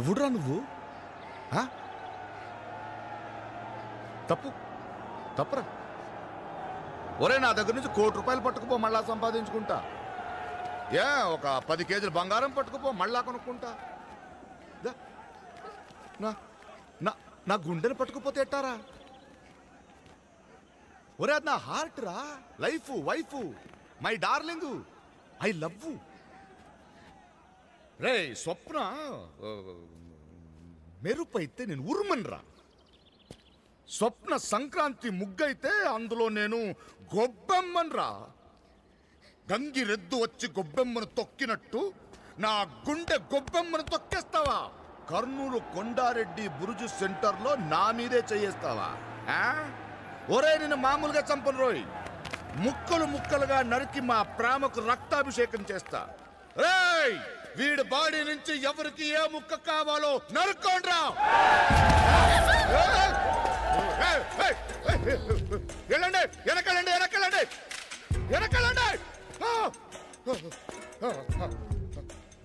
ఎవడురా నువ్వు? తప్పు తప్పురా. ఒరే, నా దగ్గర నుంచి ₹1 కోటి పట్టుకుపో, మళ్ళా సంపాదించుకుంటా. ఒక 10 కేజీలు బంగారం పట్టుకుపో, మళ్ళా కొనుక్కుంటా. నా గుండెని పట్టుకుపోతే ఎట్టారా? ఒరే, అది నా హార్ట్ రా, life, wife, my darling, I love. రే స్వప్న, మెరుపైతే నేను ఉరుమన్రా. స్వప్న సంక్రాంతి ముగ్గైతే అందులో నేను గొబ్బెమ్మన్రా. గంగిరెద్దు వచ్చి గొబ్బెమ్మను తొక్కినట్టు నా గుండె గొబ్బెమ్మను తొక్కేస్తావా? కర్నూలు కొండారెడ్డి బురుజు సెంటర్లో నా మీదే చేయేస్తావా? ఒరే, నేను మామూలుగా చంపను రోయ్, ముక్కలు ముక్కలుగా నరికి మా ప్రేమకు రక్తాభిషేకం చేస్తా. రేయ్, వీడి బాడీ నుంచి ఎవరికి ఏ ముక్క కావాలో నరుక్కోండ్రా. వెళ్ళండి, వెనకాలండి, వెనకాలండి, వెనకాలండి.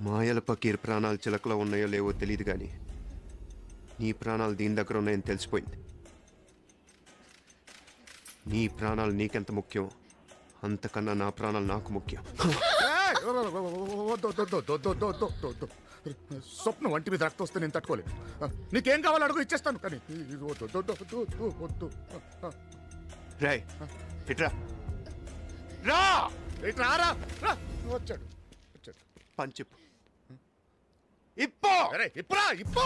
మాయల పకీర్ ప్రాణాలు చిలకలో ఉన్నాయో లేవో తెలియదు కానీ నీ ప్రాణాలు దీని దగ్గర ఉన్నాయని తెలిసిపోయింది. నీ ప్రాణాలు నీకెంత ముఖ్యం అంతకన్నా నా ప్రాణాలు నాకు ముఖ్యం. స్వప్న వంటి మీద రక్తం వస్తే నేను తట్టుకోలేదు. నీకేం కావాలో అడుగు, ఇచ్చేస్తాను. కానీ రాయ్, ఇట్రా రా, ఇట్రా రా. వచ్చాడు వచ్చాడు. పంచిప్పు ఇప్పో, ఇప్పురా, ఇప్పో.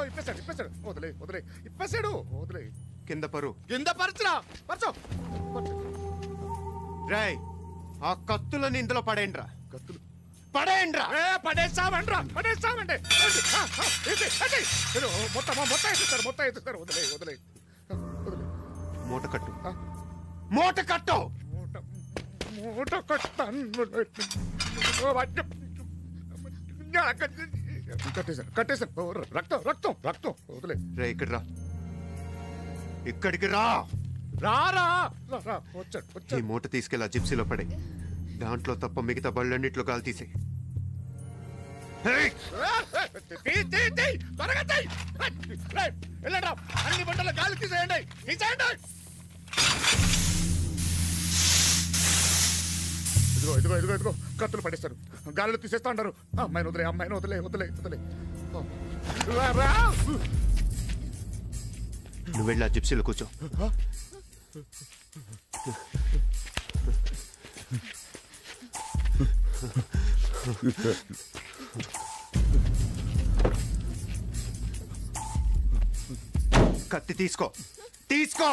ఇప్పేశాడు, ఇప్పేశాడు. వదిలే, వదిలే, ఇప్పేశాడు, వదిలే. కింద పరు, కింద పరచురా, పరచు. రేయ్ ఆ కత్తులని ఇందులో పడేయండిరా. కత్తులు పడేయండిరా. పడేస్తామండ్రా, పడేస్తామండి. మొత్తం ఎత్తుతారు, మొత్తం ఎత్తుతారు. వదిలే వదిలే వదిలే. మూట కట్టు, మూట కట్టు. మూట కట్టాను. కట్టేశాను, కట్టేశాను. రక్తం రక్తం రక్తం. వదిలే. రే ఇక్కడ రా, ఇక్కడికి రా. రారా వచ్చాడు ఈ వచ్చాడు. మూట తీసుకెళ్ళి ఆ జిప్సీలో పడే. దాంట్లో తప్ప మిగతా బళ్ళన్నిట్లో గాలి తీసే. త్వరగా వెళ్ళండి, అన్ని బండల గాలి తీసేయండి, తీసేయండి. ఇదిగో ఇదిగో ఇదిగో ఇదిగో కత్తులు పడేస్తారు, గాలిలో తీసేస్తా అంటారు. అమ్మాయిని వదిలే, అమ్మాయిని వదిలే వదిలే వదిలే. నువ్వు వెళ్ళి ఆ జిప్సీలో కూర్చో. కత్తి తీసుకో, తీసుకో.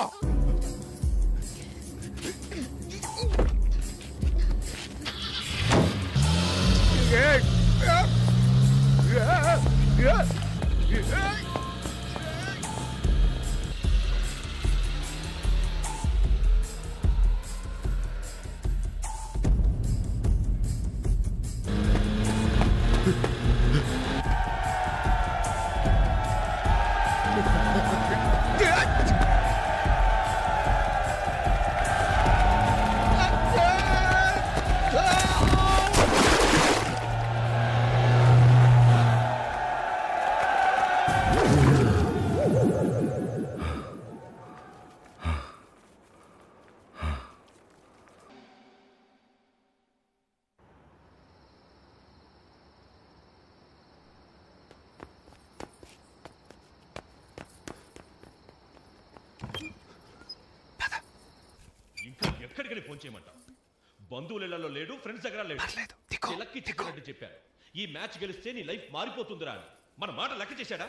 ఎక్కడికి ఫోన్ చేయమంటావు? బంధువులలో లేడు, ఫ్రెండ్స్ దగ్గర లేడు. చిలక్కి చెప్పినట్టు చెప్పారు, ఈ మ్యాచ్ గెలిస్తే నీ లైఫ్ మారిపోతుందిరా అని. మన మాట లెక్క చేశాడా?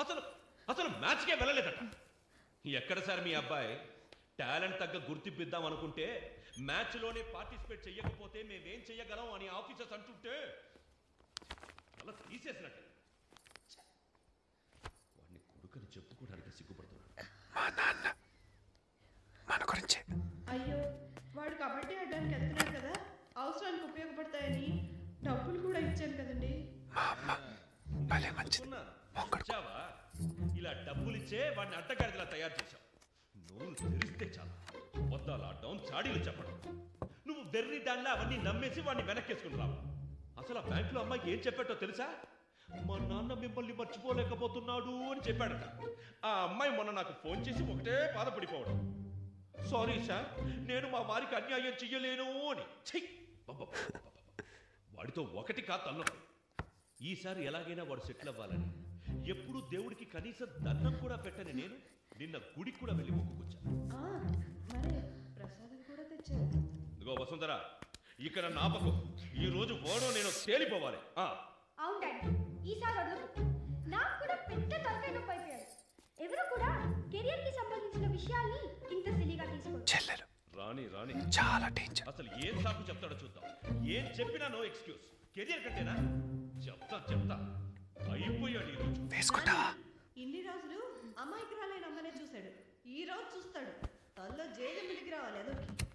అసలు అసలు మ్యాచ్కే వెళ్ళలేదట. ఎక్కడ సార్ మీ అబ్బాయి? టాలెంట్ తగ్గ గుర్తింపిద్దాం అనుకుంటే మ్యాచ్లోనే పార్టిసిపేట్ చెయ్యకపోతే మేమేం చెయ్యగలం అని ఆఫీసర్స్ అంటుంటే అలా తీసేసినట్టు. వాడిని కొడుకుని చెప్పుకోవడానికి సిగ్గుపడుతున్నాడు. మా నాన్న మన గురించి. అయ్యో, వాడు కబడ్డీ ఆడడానికి వెళ్తున్నాడు కదా, అవసరానికి ఉపయోగపడతాయని డబ్బులు కూడా ఇచ్చాను కదండి. మా అమ్మ భలే మంచిది. ఇచ్చావా? ఇలా డబ్బులిచ్చే వాడిని అడ్డగాడిలా తయారు చేశావు. నువ్వు తెరిస్తే చాలు వద్దాలా డౌన్ చాడీలు చెప్పడం. నువ్వు వెర్రి దానిలా అవన్నీ నమ్మేసి వాడిని వెనక్కేసుకుని రావు. అసలు ఆ బ్యాంకులో అమ్మాయికి ఏం చెప్పాటో తెలుసా? మా నాన్న మిమ్మల్ని మర్చిపోలేకపోతున్నాడు అని చెప్పాడట. ఆ అమ్మాయి మొన్న నాకు ఫోన్ చేసి ఒకటే బాధపడిపోవడం, సారీ సార్, నేను మా వారికి అన్యాయం చెయ్యలేను అని. వాడితో ఒకటి కాదు అన్నది. ఈసారి ఎలాగైనా వాడు సెటిల్ అవ్వాలని ఎప్పుడు దేవుడికి కనీసం దండం కూడా పెట్టని నేను నిన్న గుడికి కూడా వెళ్ళి మొక్కుకొచ్చాను. ఇదిగో వసుంధరా, ఇక్కడ నాపకు ఈ రోజు ఓడో నేను తేలిపోవాలి. అవును డాడీ, ఈసారి వదలకు. నాకు కూడా పెద్ద తలకాయ నొప్పి అయిపోయాడు. ఎవరు కూడా కెరియర్ కి సంబంధించిన విషయాల్ని ఇంత సిలిగా తీసుకోరు. చెల్లెలు రాణి రాణి చాలా డేంజర్. అసలు ఏం సాకు చెప్తాడో చూద్దాం. ఏం చెప్పినా నో ఎక్స్క్యూజ్. కెరియర్ కంటేనా? చెప్తా చెప్తా. అయిపోయాడు ఈ రోజు. వేసుకుంటావా? ఇన్ని రోజులు అమాయకురాలైన అమ్మనే చూశాడు, ఈ రోజు చూస్తాడు. తల్లో జైలు మీదకి రావాలి అదొకటి.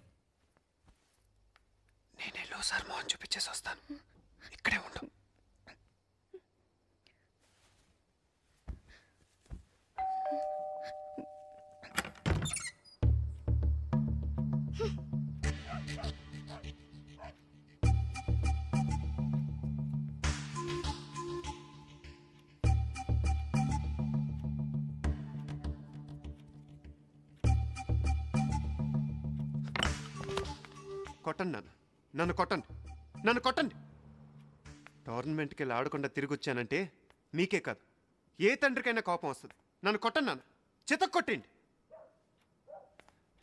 నేను ఎల్లోసారి మోహన్ చూపించేసి వస్తాను, ఇక్కడే ఉండు. కొట్టండి నన్ను, నన్ను కొట్టండి, నన్ను కొట్టండి. టోర్నమెంట్కి వెళ్ళి ఆడకుండా తిరిగి వచ్చానంటే మీకే కాదు ఏ తండ్రికైనా కోపం వస్తుంది. నన్ను కొట్టండి నాన్న, చితక్ కొట్టండి.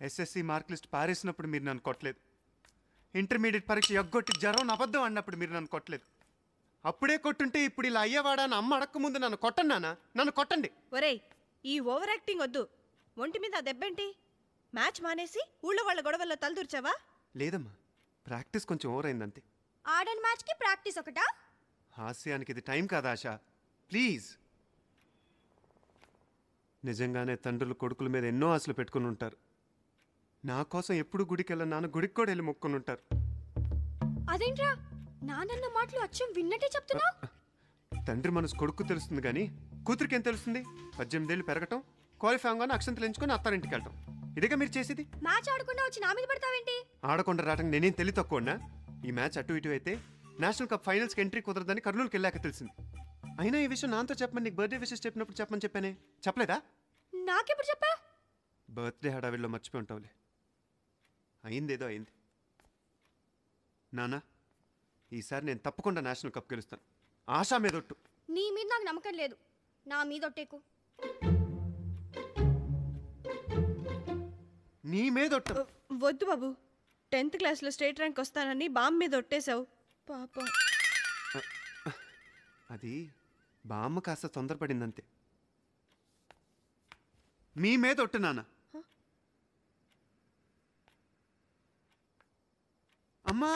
ఎస్ఎస్సి మార్క్ లిస్ట్ పారేసినప్పుడు మీరు నన్ను కొట్టలేదు. ఇంటర్మీడియట్ పరీక్ష ఎగ్గొట్టి జ్వరం అబద్ధం అన్నప్పుడు మీరు నన్ను కొట్టలేదు. అప్పుడే కొట్టుంటే ఇప్పుడు ఇలా అయ్యేవాడా అని అమ్మ అడక్క ముందు నన్ను కొట్టండి నాన్న, నన్ను కొట్టండి. ఒరేయ్, ఈ ఓవర్ యాక్టింగ్ వద్దు. ఒంటి మీద దెబ్బేంటి? మ్యాచ్ మానేసి ఊళ్ళో వాళ్ళ గొడవల్లో తలదూర్చావా? లేదమ్మా, ప్రాక్టీస్ కొంచెం ఓవర్ అయిందంతే. ఆడని మ్యాచ్కి ప్రాక్టీస్ ఒకటా? హాస్యానికి ఇది టైం కాదా ఆశ, ప్లీజ్. నిజంగానే తండ్రులు కొడుకుల మీద ఎన్నో ఆశలు పెట్టుకుని ఉంటారు. నా కోసం ఎప్పుడు గుడికి వెళ్ళిన నాన్న గుడికి కూడా వెళ్ళి మొక్కుని ఉంటారు. అదేంట్రా నాన్న మాటలు అచ్చం విన్నట్టే చెప్తున్నావు? తండ్రి మనసు కొడుకు తెలుస్తుంది కానీ కూతురికి ఏం తెలుస్తుంది? 18 ఏళ్ళు పెరగటం, క్వాలిఫై అవగానే అక్షంతలు ఎంచుకొని అత్తారింటికి వెళ్ళటం, ఇదిగా మీరు చేసేది. మ్యాచ్ ఆడకుండా వచ్చి నా మీద పడతావేంటి? ఆడకుండా రావటం నేనేం తెలివి తక్కువన్నా? ఈ మ్యాచ్ అటు ఇటు అయితే నేషనల్ కప్ ఫైనల్స్కి ఎంట్రీ కుదరదని కర్నూలుకి వెళ్ళాక తెలిసింది. అయినా ఈ విషయం నాతో చెప్పమని నీకు బర్త్డే విషెస్ చెప్పినప్పుడు చెప్పమని చెప్పానే, చెప్పలేదా? నాకెప్పుడు చెప్పా? బర్త్డే హడావిడిలో మర్చిపోయి ఉంటావులే. అయిందేదో అయింది. నానా, ఈసారి నేను తప్పకుండా నేషనల్ కప్ గెలుస్తాను. ఆశా మీద ఒట్టు. నీ మీద నాకు నమ్మకం లేదు. నా మీద ఒట్టేకు. నీ మీద ఒట్టు. వద్దు బాబు, 10th క్లాస్లో స్టేట్ ర్యాంక్ వస్తానని బామ్ మీద ఒట్టేశావు పాపం. అది బామ్మ కాస్త తొందరపడిందంతే. మీ మీద ఒట్టు నాన్న. అమ్మా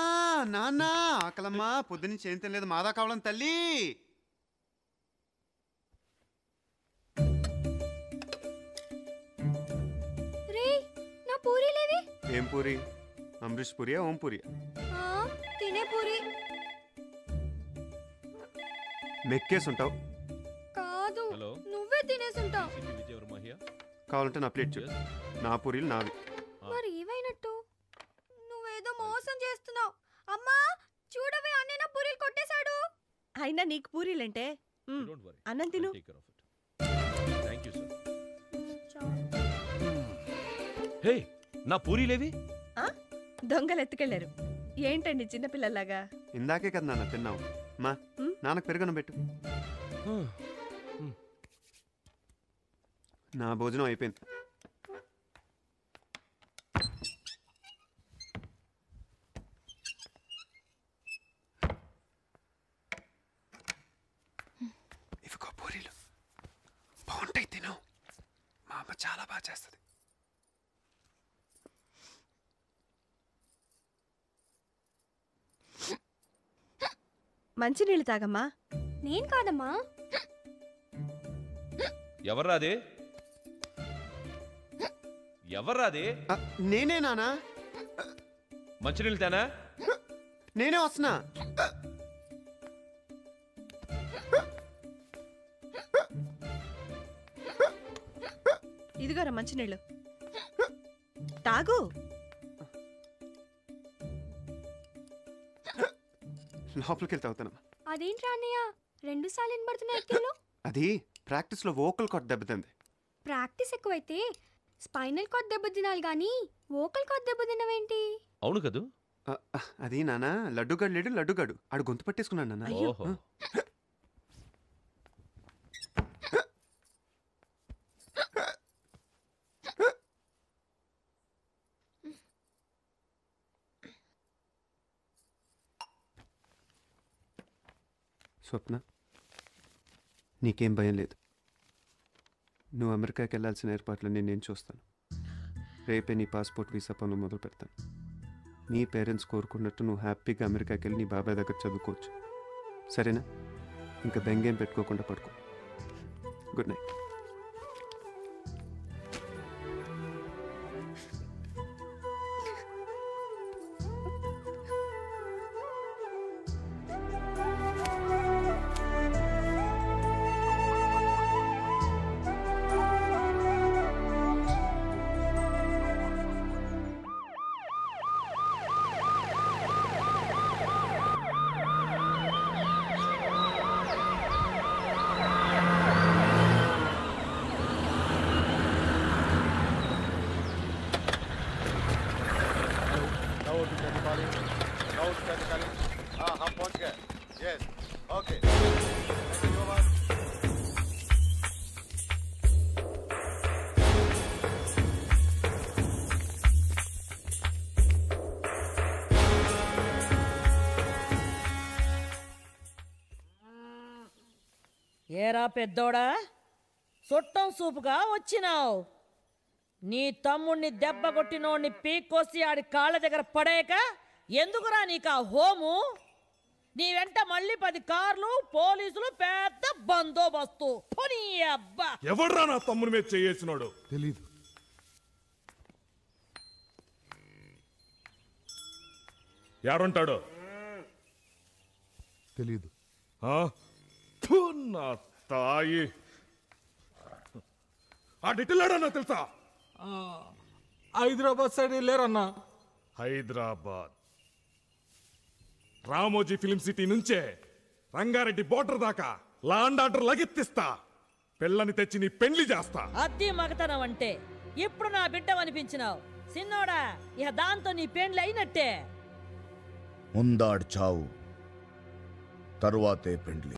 నాన్న, ఆకలమ్మా, పొద్దునుంచి ఏం తినలేదు, మాదా కావాలని తల్లి. రే నా పూరి లేవి? ఏం పూరి? అమరీష్ పూరియా, ఓం పూరియా? తినే పూరి. మెక్కేసి ఉంటావు. కాదు, హలో, నువ్వే తినేసుంటావు. కావాలంటే నా ప్లేట్ చూడు, నా పూరీలు నావి. మరి ఏమైనట్టు? నువ్వేదో మోసం చేస్తున్నావు. అమ్మా చూడవే, అన్నయ్య నా పూరీలు కొట్టేశాడు. అయినా నీకు పూరీలంటే అన్నం తిను. హే, నా పూరీలేవి? దొంగలు ఎత్తుకెళ్లారు. ఏంటండి చిన్నపిల్లలాగా? ఇందాకే కదా నాన్న తిన్నావు. మా నాన్నకు పెరుగను పెట్టు. నా భోజనం అయిపోయింది. ఇవిగో పూరీలు బాగుంటాయి, తిను. మా అమ్మ చాలా బాగా చేస్తుంది. మంచినీళ్ళు తాగమ్మా. నేను కాదమ్మా. ఎవర్రాదే? ఎవర్రాదే? నేనే నానా. మంచినీళ్ళు తేనా? నేనే వస్తున్నా. ఇదిగోరా మంచినీళ్ళు తాగు. లోపలికి వెళ్తే అవుతానమ్మా. అదేంట్రా అన్నయ్య 2 సార్లు వినబడుతున్నాయి ఎక్కిళ్ళు? అది ప్రాక్టీస్లో వోకల్ కార్డ్ దెబ్బతింది. ప్రాక్టీస్ ఎక్కువైతే స్పైనల్ కార్డ్ దెబ్బ తినాలి కానీ వోకల్ కార్డ్ దెబ్బ తినవేంటి? అవును కదూ. అది నానా, లడ్డుగాడు లేడు, లడ్డుగాడు ఆడు గొంతు పట్టేసుకున్నాడు నాన్న. ఓహో. స్వప్న, నీకేం భయం లేదు. నువ్వు అమెరికాకి వెళ్ళాల్సిన ఏర్పాట్లన్నీ నేను చూస్తాను. రేపే నీ పాస్పోర్ట్ వీసా పనులు మొదలు పెడతాను. నీ పేరెంట్స్ కోరుకున్నట్టు నువ్వు హ్యాపీగా అమెరికాకి వెళ్ళి నీ బాబాయ్ దగ్గర చదువుకోవచ్చు. సరేనా? ఇంకా బెంగేం పెట్టుకోకుండా పడుకో. Good night. हम पहुंच गए. Yes. Okay. ఏరా పెద్దోడా, చుట్టం సూపుగా వచ్చినావు. నీ తమ్ముణ్ణి దెబ్బ కొట్టినోడిని పీక్కోసి ఆడి కాళ్ళ దగ్గర పడేయక ఎందుకురా నీకు ఆ హోము? నీ వెంట మళ్ళీ 10 కార్లు, పోలీసులు, పెద్ద బందోబస్తు. పోనీ అబ్బా! ఎవడ్రా నా తమ్ముని మీద చేసినాడు? తెలీదు. యాడుంటాడు? తెలీదు. ఆ? ఫు, నా తాయి. ఆ డిటిల్లాడన్నా తెలుసా? హైదరాబాద్ సైడ్ వెళ్ళారన్నా. హైదరాబాద్ రామోజీ ఫిలిం సిటీ నుంచే రంగారెడ్డి బోర్డర్ దాకా లాండ్ ఆర్డర్ లగెత్తిస్తా. పిల్లని తెచ్చి నీ పెళ్లి చేస్తా. అద్దీ మగతనం అంటే ఇప్పుడు నా బిడ్డ అనిపించినావు సిన్నోడా. ఇక దాంతో నీ పెండ్లి అయినట్టే. ముందాడు చావు, తరువాతే పెండ్లి.